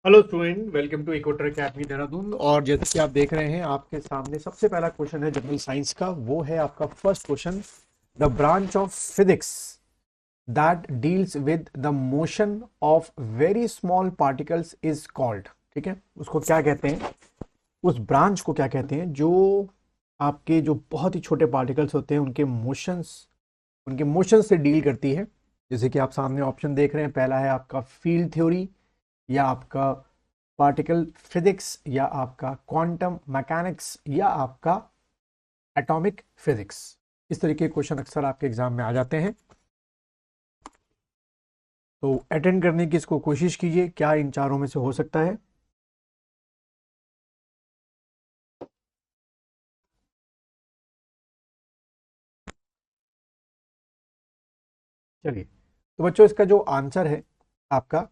Hello student, welcome to इकोटर academy Dehradun. और जैसे कि आप देख रहे हैं, आपके सामने सबसे पहला क्वेश्चन है जनरल साइंस का। वो है आपका first question. The branch of physics that deals with the motion of very small particles is called. ठीक है, उसको क्या कहते हैं? उस ब्रांच को क्या कहते हैं जो आपके जो बहुत ही छोटे पार्टिकल्स होते हैं उनके मोशन से डील करती है। जैसे कि आप सामने ऑप्शन देख रहे हैं, पहला है आपका फील्ड थ्योरी, या आपका पार्टिकल फिजिक्स, या आपका क्वांटम मैकेनिक्स, या आपका एटॉमिक फिजिक्स। इस तरीके के क्वेश्चन अक्सर आपके एग्जाम में आ जाते हैं, तो अटेंड करने की इसको कोशिश कीजिए। क्या इन चारों में से हो सकता है? चलिए, तो बच्चों इसका जो आंसर है आपका,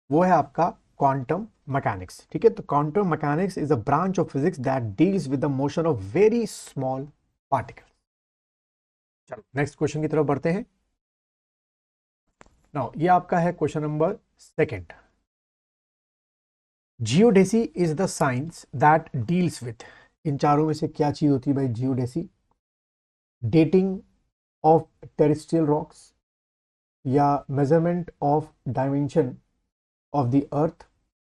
वो है आपका क्वांटम मैकेनिक्स। ठीक है, तो quantum mechanics is a branch of physics that deals with the motion of very small particle. चलो नेक्स्ट क्वेश्चन की तरफ बढ़ते हैं। नाउ ये आपका है question number second. Geodesy is the science that deals with. इन चारों में से क्या चीज होती है भाई geodesy? Dating of terrestrial rocks, या measurement of dimension of the earth,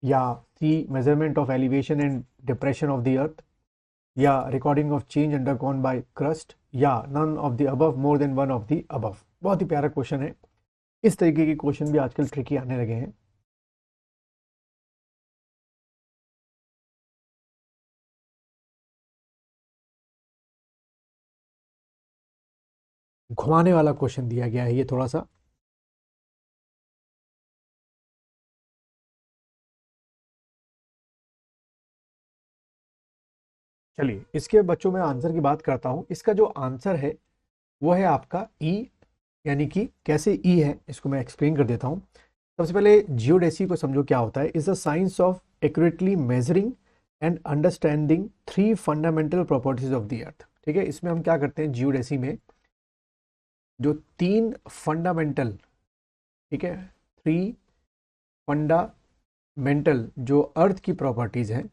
या C measurement of elevation and depression of the earth, या recording of change undergone by crust, या none of the above, more than one of the above. बहुत ही प्यारा question है। इस तरीके के क्वेश्चन भी आजकल ट्रिकी आने लगे हैं। घुमाने वाला क्वेश्चन दिया गया है ये थोड़ा सा। चलिए, इसके बच्चों में आंसर की बात करता हूं। इसका जो आंसर है वो है आपका ई। यानी कि कैसे ई है इसको मैं एक्सप्लेन कर देता हूं। सबसे पहले जियोडेसी को समझो क्या होता है। Is the science of accurately measuring and understanding three fundamental properties of the अर्थ। ठीक है, इसमें हम क्या करते हैं जियोडेसी में, जो तीन फंडामेंटल, ठीक है, थ्री फंडामेंटल जो अर्थ की प्रॉपर्टीज हैं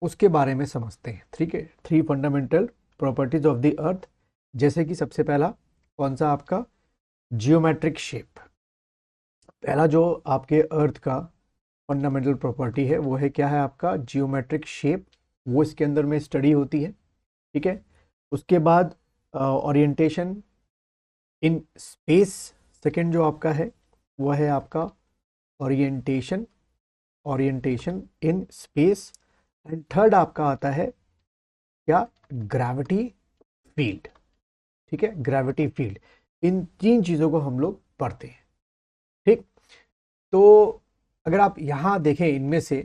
उसके बारे में समझते हैं। ठीक है, three fundamental properties of the अर्थ। जैसे कि सबसे पहला कौन सा आपका, जियोमेट्रिक शेप। पहला जो आपके अर्थ का फंडामेंटल प्रॉपर्टी है वो है क्या है आपका जियोमेट्रिक शेप। वो इसके अंदर में स्टडी होती है। ठीक है, उसके बाद ओरिएंटेशन इन स्पेस। सेकंड जो आपका है वो है आपका orientation orientation in space. And third आपका आता है क्या, ग्रेविटी फील्ड। ठीक है, ग्रेविटी फील्ड। इन तीन चीज़ों को हम लोग पढ़ते हैं। ठीक, तो अगर आप यहाँ देखें, इनमें से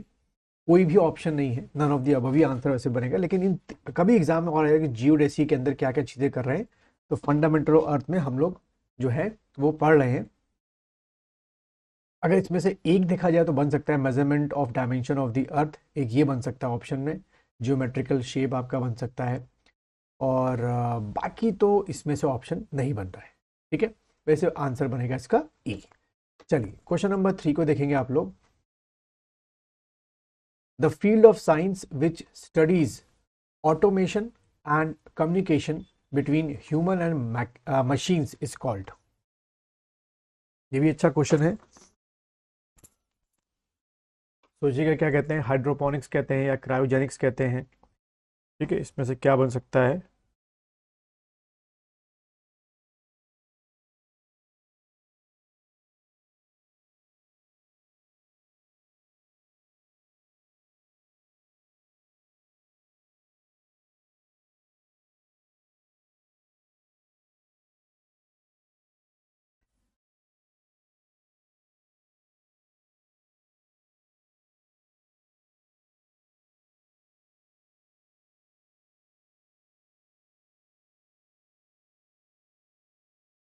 कोई भी ऑप्शन नहीं है, नन ऑफ दी अबव ही आंसर वैसे बनेगा। लेकिन इन कभी एग्जाम में और आएगा कि जियोडेसी के अंदर क्या क्या चीज़ें कर रहे हैं। तो फंडामेंटल ऑफ अर्थ में हम लोग जो है वो पढ़ रहे हैं। अगर इसमें से एक देखा जाए तो बन सकता है measurement of dimension of the अर्थ, एक ये बन सकता है ऑप्शन में। जियोमेट्रिकल शेप आपका बन सकता है। और बाकी तो इसमें से ऑप्शन नहीं बन रहा है। ठीक है, वैसे आंसर बनेगा इसका ई। चलिए क्वेश्चन नंबर 3 को देखेंगे आप लोग। The field of science which studies automation and communication between human and machines is called. ये भी अच्छा क्वेश्चन है। सोचिएगा क्या कहते हैं, हाइड्रोपोनिक्स कहते हैं या क्रायोजेनिक्स कहते हैं। ठीक है, इसमें से क्या बन सकता है?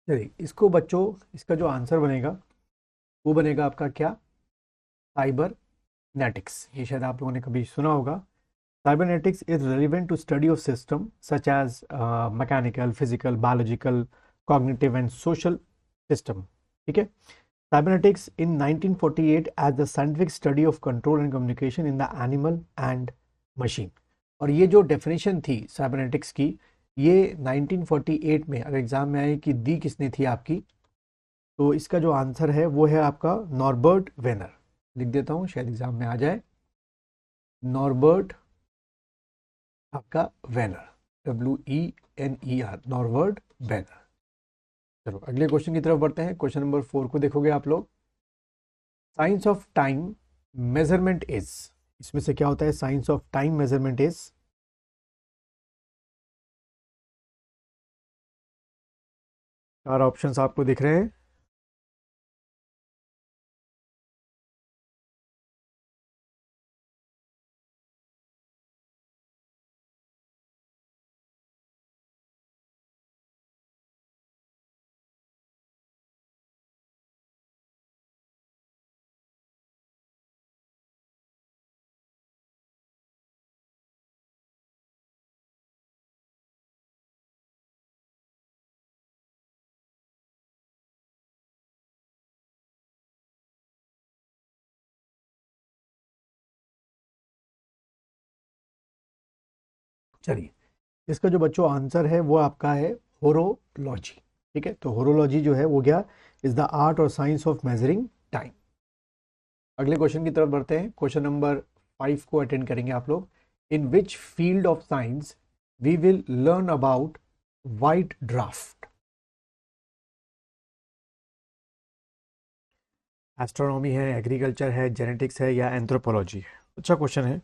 चलिए, इसको बच्चों, इसका जो आंसर बनेगा वो बनेगा आपका क्या, साइबरनेटिक्स। ये शायद आप लोगों ने कभी सुना होगा। Cybernetics is relevant to study of system such as mechanical, physical, biological, cognitive and social system. ठीक है, Cybernetics in 1948 as the scientific study of control and communication in the animal and machine। और ये जो definition थी cybernetics की, ये 1948 में अगर एग्जाम में आए कि दी किसने थी आपकी, तो इसका जो आंसर है वो है आपका नॉर्बर्ट वेनर। लिख देता हूँ, शायद एग्जाम में आ जाए। नॉर्बर्ट आपका वेनर, WENER, नॉर्बर्ट वेनर। चलो अगले क्वेश्चन की तरफ बढ़ते हैं। क्वेश्चन नंबर 4 को देखोगे आप लोग। Science of time measurement is, इसमें से क्या होता है? Science of time measurement is, चार ऑप्शंस आपको दिख रहे हैं। चलिए, इसका जो बच्चों आंसर है वो आपका है होरोलॉजी। ठीक है, तो होरोलॉजी जो है वो क्या? इज द आर्ट और साइंस ऑफ मेजरिंग टाइम। अगले क्वेश्चन की तरफ बढ़ते हैं। क्वेश्चन नंबर 5 को अटेंड करेंगे आप लोग। In which field of science we will learn about white dwarf? Astronomy है, एग्रीकल्चर है, जेनेटिक्स है, या एंथ्रोपोलॉजी है? अच्छा क्वेश्चन है।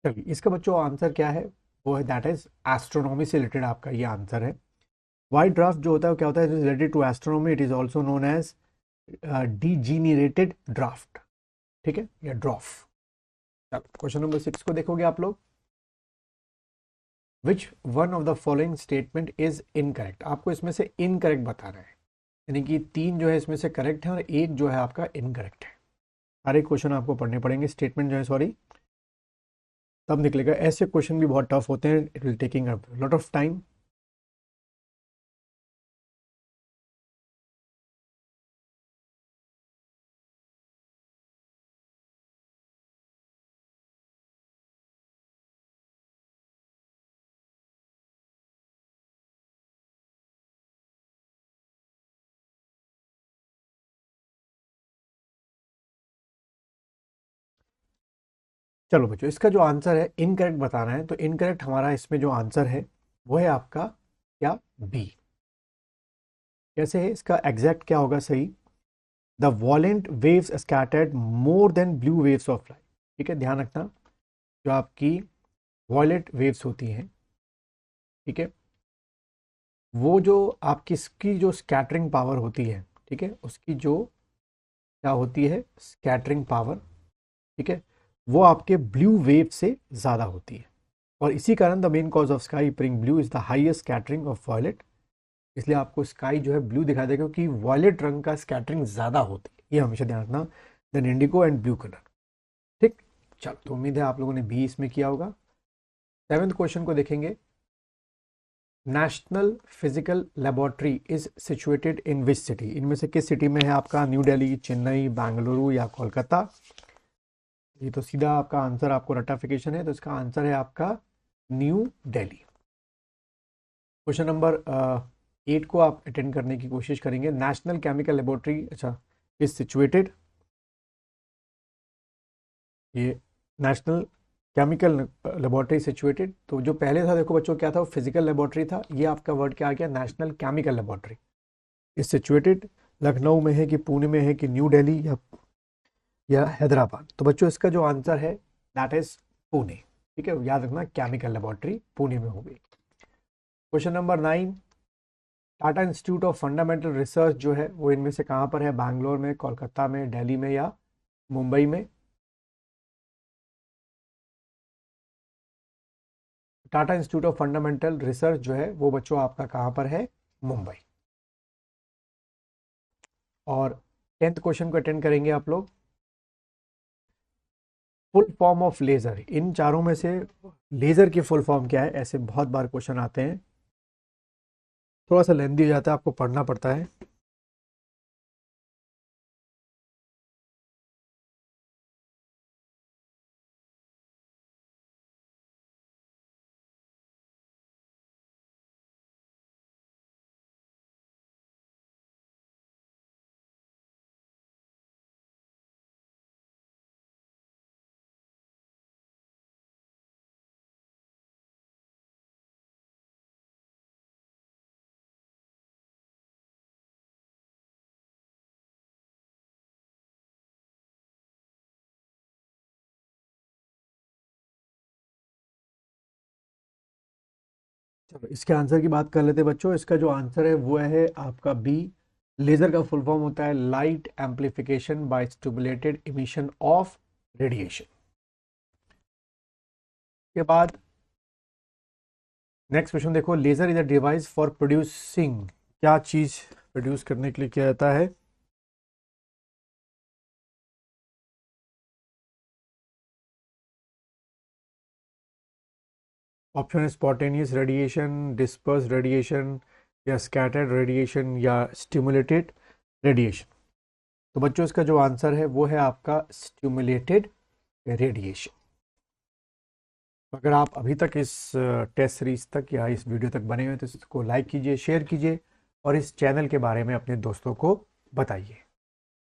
चलिए, इसका बच्चों आंसर क्या है? वो है दैट इज एस्ट्रोनॉमी से रिलेटेड आपका ये आंसर है। व्हाइट ड्राफ्ट जो होता है वो क्या होता है? Related to astronomy. It is also known as degenerated dwarf. ठीक है, या ड्रॉफ। चलो क्वेश्चन नंबर 6 को देखोगे आप लोग। Which one of the following statement is incorrect? आपको इसमें से इनकरेक्ट बताना है, यानी कि 3 जो है इसमें से करेक्ट है और 1 जो है आपका इनकरेक्ट है। सारे क्वेश्चन आपको पढ़ने पड़ेंगे, स्टेटमेंट जो है, सॉरी, तब निकलेगा। ऐसे क्वेश्चन भी बहुत टफ होते हैं, it will taking a lot of time. चलो बच्चों, इसका जो आंसर है इनकरेक्ट बताना है, तो इनकरेक्ट हमारा इसमें जो आंसर है वो है आपका क्या? बी। कैसे है इसका एग्जैक्ट क्या होगा सही? The वॉलेंट waves scattered more than blue waves of light. ठीक है, ध्यान रखना, जो आपकी वॉयलेट वेव्स होती हैं, ठीक है, वो जो आपकी इसकी जो स्कैटरिंग पावर होती है, ठीक है, उसकी जो क्या होती है स्कैटरिंग पावर, ठीक है, वो आपके ब्लू वेव से ज़्यादा होती है। और इसी कारण the main cause of sky being blue is the highest scattering of violet. इसलिए आपको स्काई जो है ब्लू दिखाई देगा, क्योंकि वॉयलेट रंग का स्कैटरिंग ज़्यादा होती है। ये हमेशा ध्यान रखना, then indigo and blue colour. ठीक, चलो, तो उम्मीद है आप लोगों ने बी इसमें किया होगा। 7th क्वेश्चन को देखेंगे। National physical laboratory is situated in which city? इनमें से किस सिटी में है आपका? न्यू दिल्ली, चेन्नई, बेंगलुरु, या कोलकाता? ये तो सीधा आपका आंसर आपको रटाफिकेशन है, तो इसका आंसर है आपका न्यू दिल्ली। क्वेश्चन नंबर 8 को आप अटेंड करने की कोशिश करेंगे। नेशनल केमिकल लेबोरेटरी, अच्छा, इज सिचुएटेड, ये नेशनल केमिकल लेबोरेटरी सिचुएटेड, तो जो पहले था देखो बच्चों क्या था? वो फिजिकल लेबोरेटरी था। ये आपका वर्ड क्या आ गया? National chemical laboratory is situated. Lucknow में है कि पुणे में है कि न्यू दिल्ली या हैदराबाद? तो बच्चों इसका जो आंसर है दैट इज पुणे। ठीक है, याद रखना केमिकल लेबोरेटरी पुणे में होगी। Question number 9, Tata institute of fundamental research जो है वो इनमें से कहाँ पर है? बैंगलोर में, कोलकाता में, दिल्ली में या मुंबई में? Tata institute of fundamental research जो है वो बच्चों आपका कहाँ पर है? मुंबई। और 10th क्वेश्चन को अटेंड करेंगे आप लोग। फुल फॉर्म ऑफ लेजर, इन चारों में से लेजर की फुल फॉर्म क्या है? ऐसे बहुत बार क्वेश्चन आते हैं, थोड़ा सा लेंदी हो जाता है, आपको पढ़ना पड़ता है। चलो इसके आंसर की बात कर लेते हैं बच्चों। इसका जो आंसर है वो है आपका बी। लेजर का फुल फॉर्म होता है light amplification by stimulated emission of radiation. के बाद नेक्स्ट क्वेश्चन देखो, laser is a device for producing, क्या चीज प्रोड्यूस करने के लिए किया जाता है? ऑप्शन है स्पॉटेनियस रेडिएशन, डिस्पर्स रेडिएशन, या स्कैटर्ड रेडिएशन, या स्टिमुलेटेड रेडिएशन। तो बच्चों इसका जो आंसर है वो है आपका स्टिमुलेटेड रेडिएशन। अगर आप अभी तक इस टेस्ट सीरीज तक या इस वीडियो तक बने हुए तो इसको लाइक कीजिए, शेयर कीजिए और इस चैनल के बारे में अपने दोस्तों को बताइए।